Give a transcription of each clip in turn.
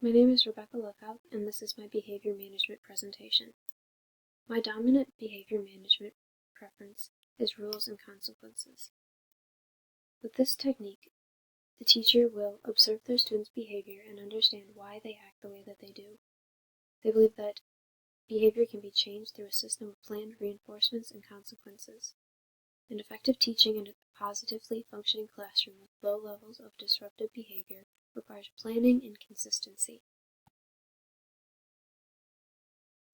My name is Rebecca Lookout, and this is my behavior management presentation. My dominant behavior management preference is rules and consequences. With this technique, the teacher will observe their students' behavior and understand why they act the way that they do. They believe that behavior can be changed through a system of planned reinforcements and consequences. An effective teaching in a positively functioning classroom with low levels of disruptive behavior requires planning and consistency.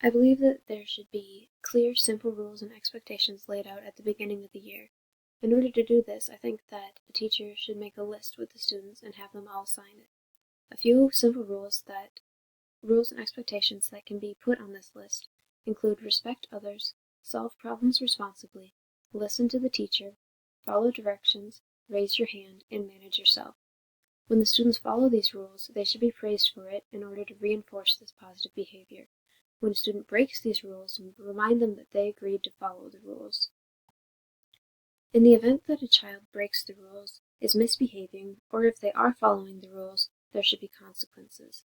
I believe that there should be clear, simple rules and expectations laid out at the beginning of the year. In order to do this, I think that the teacher should make a list with the students and have them all sign it. A few simple rules and expectations that can be put on this list include respect others, solve problems responsibly, listen to the teacher, follow directions, raise your hand, and manage yourself. When the students follow these rules, they should be praised for it in order to reinforce this positive behavior. When a student breaks these rules, remind them that they agreed to follow the rules. In the event that a child breaks the rules, is misbehaving, or if they are following the rules, there should be consequences.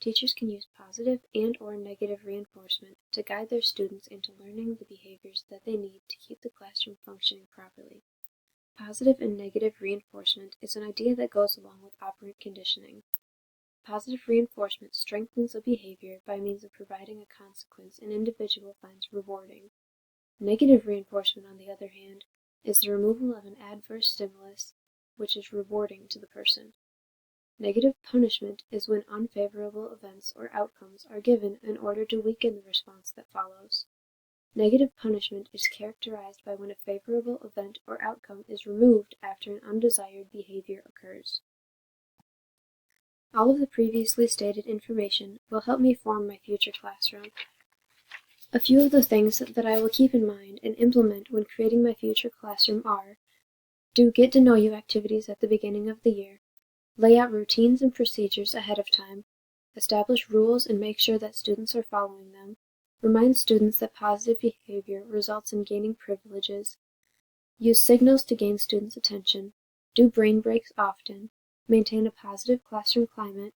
Teachers can use positive and/or negative reinforcement to guide their students into learning the behaviors that they need to keep the classroom functioning properly. Positive and negative reinforcement is an idea that goes along with operant conditioning. Positive reinforcement strengthens a behavior by means of providing a consequence an individual finds rewarding. Negative reinforcement, on the other hand, is the removal of an adverse stimulus which is rewarding to the person. Negative punishment is when unfavorable events or outcomes are given in order to weaken the response that follows. Negative punishment is characterized by when a favorable event or outcome is removed after an undesired behavior occurs. All of the previously stated information will help me form my future classroom. A few of the things that I will keep in mind and implement when creating my future classroom are: do get-to-know-you activities at the beginning of the year, lay out routines and procedures ahead of time, establish rules and make sure that students are following them, remind students that positive behavior results in gaining privileges, use signals to gain students' attention, do brain breaks often, maintain a positive classroom climate,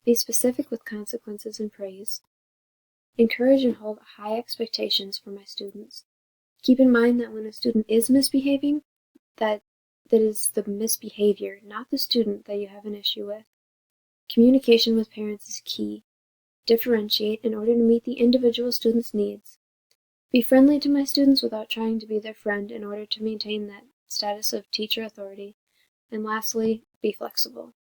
be specific with consequences and praise, encourage and hold high expectations for my students. Keep in mind that when a student is misbehaving, that is the misbehavior, not the student, that you have an issue with. Communication with parents is key. Differentiate in order to meet the individual student's needs. Be friendly to my students without trying to be their friend in order to maintain that status of teacher authority. And lastly, be flexible.